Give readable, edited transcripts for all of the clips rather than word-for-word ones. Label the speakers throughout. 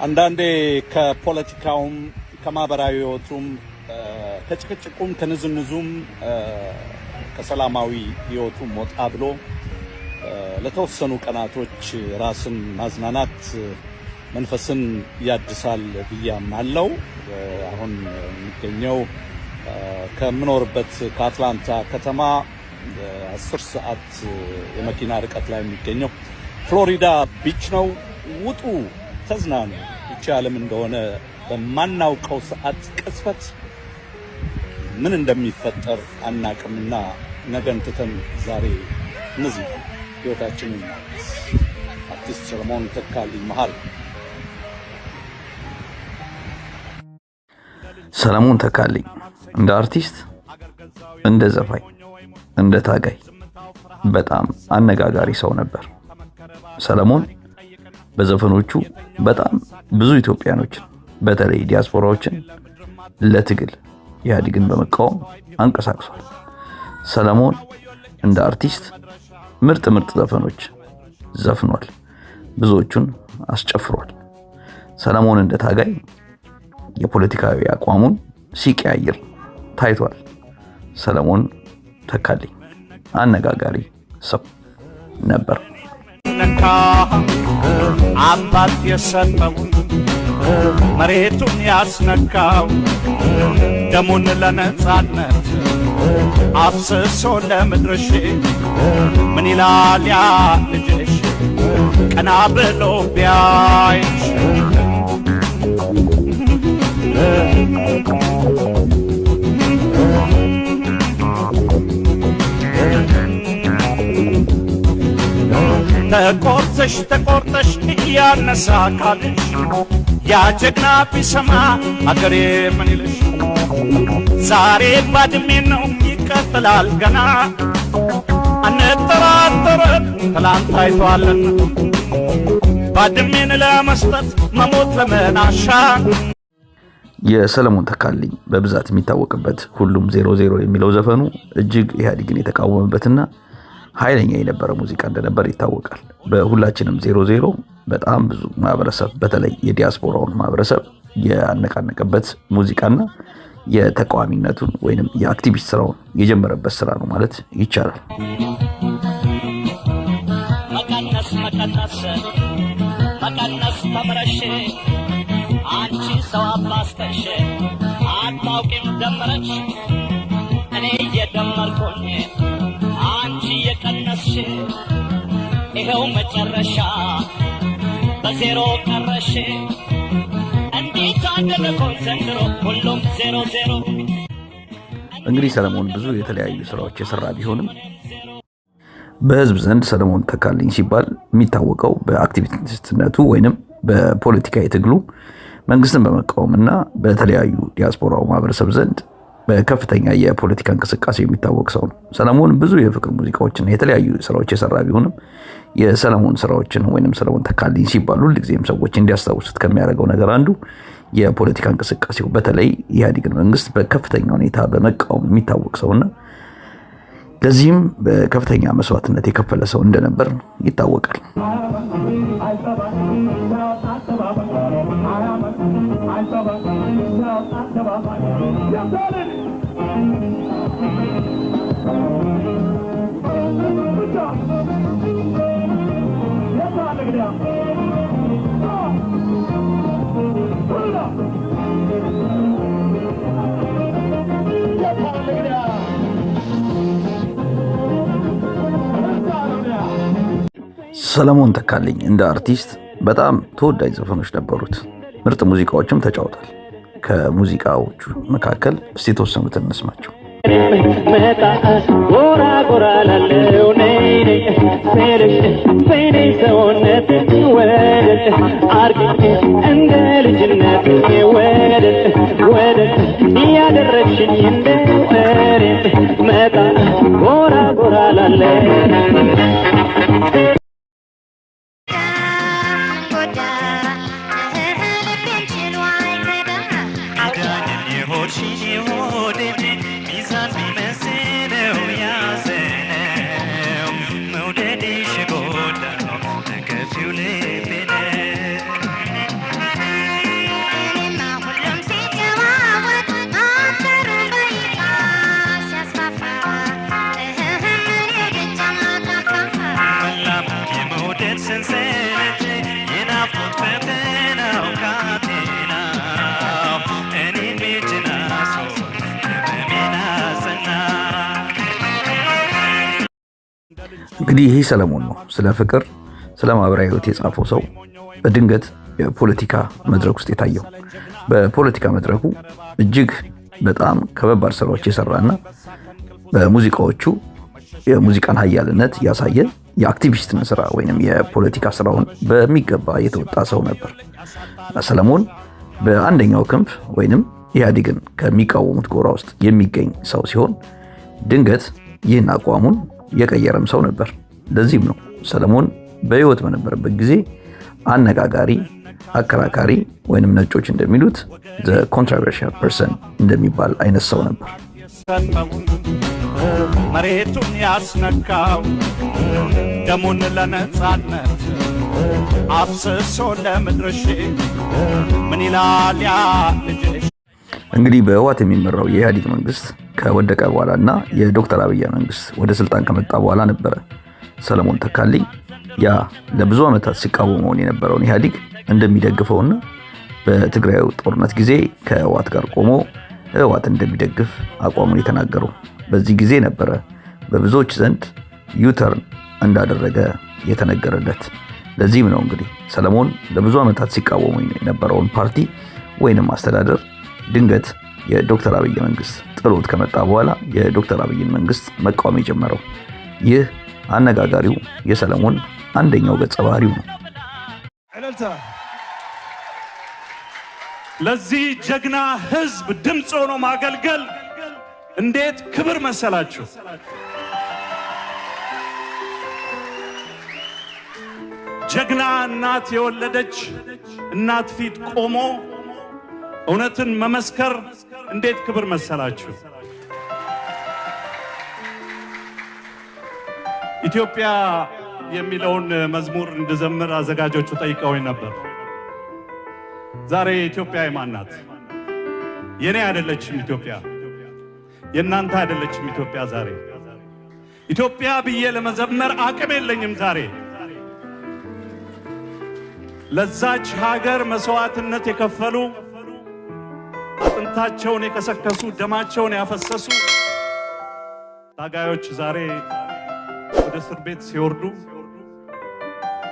Speaker 1: አንዳንዴ ከፖለቲካውም ከማህበራዊ ህይወቱም ከጭቅጭቁም ከንዝንዙም ከሰላማዊ ህይወቱም ወጣ ብሎ ለተወሰኑ ቀናቶች ራስን ማዝናናት መንፈስን ያድሳል ብያምናለሁ። አሁን የሚገኘው ከምኖርበት ከአትላንታ ከተማ 10 ሰዓት የመኪና ርቀት ላይ የሚገኘው ፍሎሪዳ ቢች ነው። ውጡ፣ ተዝናኑ። ይቺ ዓለም እንደሆነ በማናውቀው ሰዓት ቅጽበት ምን እንደሚፈጠር አናቅምና ነገን ትተን ዛሬ እነዚህ ህይወታችንን አርቲስት ሰለሞን ተካልኝ መሃል።
Speaker 2: ሰለሞን ተካልኝ እንደ አርቲስት፣ እንደ ዘፋኝ፣ እንደ ታጋይ በጣም አነጋጋሪ ሰው ነበር። ሰለሞን በዘፈኖቹ በጣም ብዙ ኢትዮጵያኖችን በተለይ ዲያስፖራዎችን ለትግል ኢህአዴግን በመቃወም አንቀሳቅሷል። ሰለሞን እንደ አርቲስት ምርጥ ዘፈኖች ዘፍኗል፣ ብዙዎቹን አስጨፍሯል። ሰለሞን እንደ ታጋይ የፖለቲካዊ አቋሙን ሲቀያየር ታይቷል። ሰለሞን ተካልኝ አነጋጋሪ ሰው ነበር። አባት የሰጠው መሬቱን ያስነካው ደሙን ለነጻነት አፍስሶ ለምድርሽ ምን ይላል ያ ልጅሽ ቀና ብሎ ቢያይሽ ተቆርጠሽ እያነሳ ካድሽ ያ ጀግና ቢሰማ አገሬ ምን ይልሽ? ዛሬ ባድሜ ነው ይቀጥላል ገና አንጠራጠርም ትላንት አይቷልና ባድሜን ለመስጠት መሞት ለመናሻ። የሰለሞን ተካልኝ በብዛት የሚታወቅበት ሁሉም 00 የሚለው ዘፈኑ እጅግ ኢህአዴግን የተቃወመበትና ኃይለኛ የነበረ ሙዚቃ እንደነበር ይታወቃል። በሁላችንም 00 በጣም ብዙ ማህበረሰብ በተለይ የዲያስፖራውን ማህበረሰብ ያነቃነቀበት ሙዚቃና የተቃዋሚነቱን ወይንም የአክቲቪስት ስራውን የጀመረበት ስራ ነው ማለት ይቻላል። መቀነስ ተመረሽ አንቺ ሰው አባስተሽ አታውቂም ደመረች እኔ እየደመርኩኝ አንቺ የቀነስሽ ይኸው መጨረሻ በዜሮ ቀረሽ እንዴት አደረኮን ዘንድሮ ሁሉም 00። እንግዲህ ሰለሞን ብዙ የተለያዩ ስራዎች የሰራ ቢሆንም በህዝብ ዘንድ ሰለሞን ተካልኝ ሲባል የሚታወቀው በአክቲቪስትነቱ ወይንም በፖለቲካ የትግሉ መንግስትን በመቃወምና በተለያዩ ዲያስፖራው ማህበረሰብ ዘንድ በከፍተኛ የፖለቲካ እንቅስቃሴ የሚታወቅ ሰው ነው። ሰለሞን ብዙ የፍቅር ሙዚቃዎችና የተለያዩ ስራዎች የሰራ ቢሆንም የሰለሞን ስራዎችን ወይንም ሰለሞን ተካልኝ ሲባል ሁልጊዜም ሰዎች እንዲያስታውሱት ከሚያደርገው ነገር አንዱ የፖለቲካ እንቅስቃሴው በተለይ ኢህአዴግን መንግስት በከፍተኛ ሁኔታ በመቃወም የሚታወቅ ሰውና ለዚህም በከፍተኛ መስዋዕትነት የከፈለ ሰው እንደነበር ይታወቃል። ሰለሞን ተካልኝ እንደ አርቲስት በጣም ተወዳጅ ዘፈኖች ነበሩት። ምርጥ ሙዚቃዎችም ተጫውቷል። ከሙዚቃዎቹ መካከል እስቲ የተወሰኑትን እንስማቸው። ጎራ ጎራ ላለው ነይ ሰውነት ወደድ አርግ እንደ ልጅነት ወደድ ያደረግሽኝ እንደ መጣ ጎራ ጎራ ላለው እንግዲህ ይህ ሰለሞን ነው ስለ ፍቅር ስለ ማህበራዊ ህይወት የጻፈው ሰው በድንገት የፖለቲካ መድረክ ውስጥ የታየው። በፖለቲካ መድረኩ እጅግ በጣም ከባድ ስራዎች የሰራና በሙዚቃዎቹ የሙዚቃን ኃያልነት ያሳየ የአክቲቪስትን ስራ ወይንም የፖለቲካ ስራውን በሚገባ የተወጣ ሰው ነበር። ሰለሞን በአንደኛው ክንፍ ወይንም ኢህአዴግን ከሚቃወሙት ጎራ ውስጥ የሚገኝ ሰው ሲሆን ድንገት ይህን አቋሙን የቀየረም ሰው ነበር። ለዚህም ነው ሰለሞን በህይወት በነበረበት ጊዜ አነጋጋሪ፣ አከራካሪ ወይንም ነጮች እንደሚሉት the controversial person እንደሚባል አይነት ሰው ነበር።
Speaker 1: መሬቱን ያስነካው ደሙን ለነጻነት አፍስሶ ለምድርሽ ምን ይላል ያ ልጅሽ።
Speaker 2: እንግዲህ በህወሓት የሚመራው የኢህአዴግ መንግስት ከወደቀ በኋላና የዶክተር አብይ መንግስት ወደ ስልጣን ከመጣ በኋላ ነበረ ሰለሞን ተካልኝ ያ ለብዙ ዓመታት ሲቃወመውን የነበረውን ኢህአዴግ እንደሚደግፈውና በትግራይ ጦርነት ጊዜ ከህወሓት ጋር ቆሞ ህወሓት እንደሚደግፍ አቋሙን የተናገረው። በዚህ ጊዜ ነበረ በብዙዎች ዘንድ ዩተርን እንዳደረገ የተነገረለት። ለዚህም ነው እንግዲህ ሰለሞን ለብዙ ዓመታት ሲቃወሙ የነበረውን ፓርቲ ወይንም አስተዳደር ድንገት የዶክተር አብይ መንግስት ጥሎት ከመጣ በኋላ የዶክተር አብይን መንግስት መቃወም የጀመረው። ይህ አነጋጋሪው የሰለሞን አንደኛው ገጸ ባህሪው ነው።
Speaker 1: ለዚህ ጀግና ህዝብ ድምጽ ሆኖ ማገልገል እንዴት ክብር መሰላችሁ! ጀግና እናት የወለደች እናት ፊት ቆሞ እውነትን መመስከር እንዴት ክብር መሰላችሁ! ኢትዮጵያ የሚለውን መዝሙር እንድዘምር አዘጋጆቹ ጠይቀውኝ ነበር። ዛሬ ኢትዮጵያ የማን ናት? የኔ አይደለችም ኢትዮጵያ፣ የእናንተ አይደለችም ኢትዮጵያ። ዛሬ ኢትዮጵያ ብዬ ለመዘመር አቅም የለኝም። ዛሬ ለዛች ሀገር መስዋዕትነት የከፈሉ አጥንታቸውን የከሰከሱ ደማቸውን ያፈሰሱ ታጋዮች ዛሬ ወደ እስር ቤት ሲወርዱ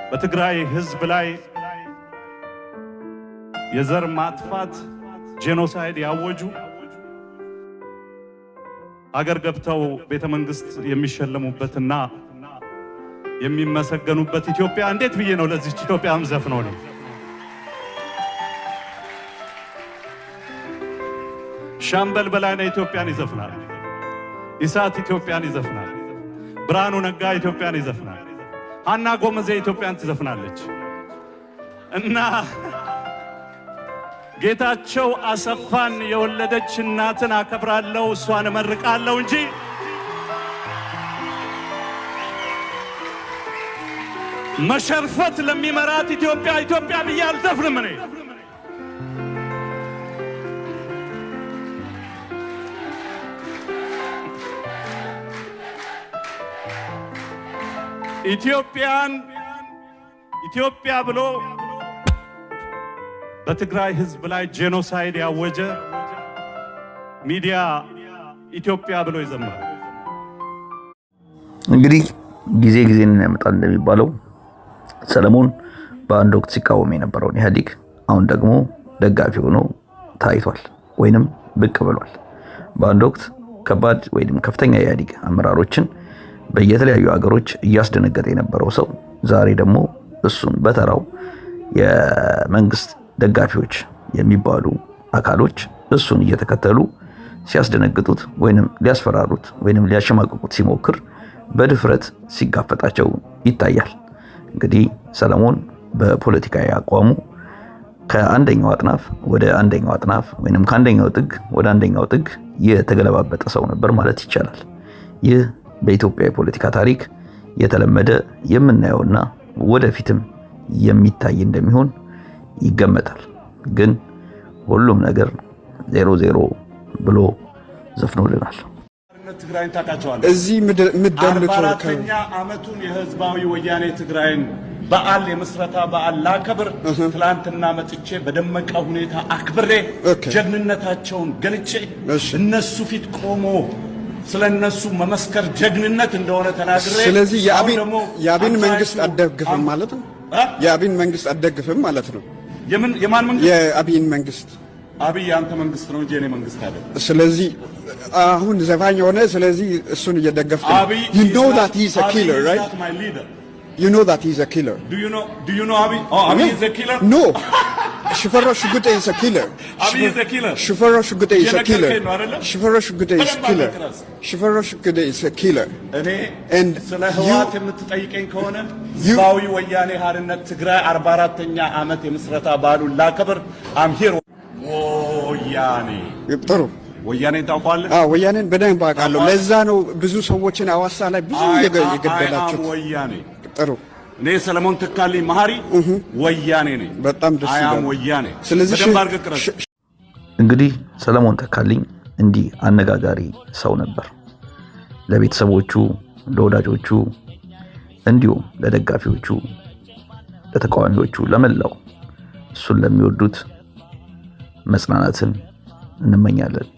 Speaker 1: በትግራይ ህዝብ ላይ የዘር ማጥፋት ጄኖሳይድ ያወጁ አገር ገብተው ቤተ መንግስት የሚሸለሙበትና የሚመሰገኑበት ኢትዮጵያ እንዴት ብዬ ነው ለዚች ኢትዮጵያም ዘፍነው ነው? ሻምበል በላይነህ ኢትዮጵያን ይዘፍናል። ኢሳት ኢትዮጵያን ይዘፍናል። ብርሃኑ ነጋ ኢትዮጵያን ይዘፍናል። ሃና ጎመዜ ኢትዮጵያን ትዘፍናለች። እና ጌታቸው አሰፋን የወለደች እናትን አከብራለሁ፣ እሷን እመርቃለሁ እንጂ መሸርፈት ለሚመራት ኢትዮጵያ ኢትዮጵያ ብዬ አልዘፍንም እኔ። ኢትዮጵያ ብሎ በትግራይ ህዝብ ላይ ጄኖሳይድ ያወጀ ሚዲያ ኢትዮጵያ ብሎ ይዘምራል።
Speaker 2: እንግዲህ ጊዜን ያመጣል እንደሚባለው ሰለሞን በአንድ ወቅት ሲቃወም የነበረውን ኢህአዴግ አሁን ደግሞ ደጋፊ ሆኖ ታይቷል ወይንም ብቅ ብሏል። በአንድ ወቅት ከባድ ወይንም ከፍተኛ ኢህአዴግ አመራሮችን በየተለያዩ ሀገሮች እያስደነገጠ የነበረው ሰው ዛሬ ደግሞ እሱን በተራው የመንግስት ደጋፊዎች የሚባሉ አካሎች እሱን እየተከተሉ ሲያስደነግጡት ወይንም ሊያስፈራሩት ወይንም ሊያሸማቅቁት ሲሞክር በድፍረት ሲጋፈጣቸው ይታያል። እንግዲህ ሰለሞን በፖለቲካዊ አቋሙ ከአንደኛው አጥናፍ ወደ አንደኛው አጥናፍ ወይንም ከአንደኛው ጥግ ወደ አንደኛው ጥግ የተገለባበጠ ሰው ነበር ማለት ይቻላል። ይህ በኢትዮጵያ የፖለቲካ ታሪክ የተለመደ የምናየውና ወደፊትም የሚታይ እንደሚሆን ይገመታል። ግን ሁሉም ነገር 0-0 ብሎ ዘፍኖልናል።
Speaker 3: ትግራይን ታውቃቸዋለህ። እዚህ ምደምቶ 44ኛ ዓመቱን የህዝባዊ ወያኔ ትግራይን በዓል የምስረታ በዓል ላከብር ትላንትና መጥቼ በደመቀ ሁኔታ አክብሬ ጀግንነታቸውን ገልጬ እነሱ ፊት ቆሞ ስለነሱ መመስከር ጀግንነት እንደሆነ ተናግሬ
Speaker 4: ስለዚህ የአብን መንግስት አደግፍም ማለት ነው። የአብን መንግስት አደግፍም ማለት ነው።
Speaker 3: የማን መንግስት?
Speaker 4: የአብን መንግስት።
Speaker 3: አብይ አንተ መንግስት ነው እንጂ እኔ መንግስት አይደለም።
Speaker 4: ስለዚህ አሁን ዘፋኝ ሆነ። ስለዚህ እሱን እየደገፍክ you know that he's a killer, right? You know that he's a killer.
Speaker 3: Do you know Abiy? Oh, Abiy is a killer?
Speaker 4: No. Shifara Shugute is a killer.
Speaker 3: Abiy is a killer.
Speaker 4: Shifara Shugute is a killer. Shifara Shugute is a killer. Shifara Shugute is a killer.
Speaker 3: And ስለ ህወሓት የምትጠይቀኝ ከሆነ ህዝባዊ ወያኔ ሓርነት ትግራይ 44ኛ ዓመት የምስረታ በዓሉን ላከብር I'm here. ወያኔ
Speaker 4: ጥሩ
Speaker 3: ወያኔን ታውቃለህ?
Speaker 4: ወያኔን በደንብ አውቃለሁ። ለዛ ነው ብዙ ሰዎችን አዋሳ ላይ ብዙ የገደላቸው።
Speaker 3: ወያኔ
Speaker 4: ጥሩ።
Speaker 3: እኔ ሰለሞን ተካልኝ መሐሪ ወያኔ ነኝ።
Speaker 4: በጣም ደስ ይላል።
Speaker 3: ወያኔ
Speaker 4: ስለዚህ
Speaker 2: እንግዲህ ሰለሞን ተካልኝ እንዲህ አነጋጋሪ ሰው ነበር። ለቤተሰቦቹ፣ ለወዳጆቹ፣ እንዲሁም ለደጋፊዎቹ፣ ለተቃዋሚዎቹ፣ ለመላው እሱን ለሚወዱት መጽናናትን እንመኛለን።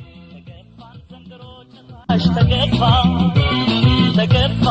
Speaker 2: ተገፋ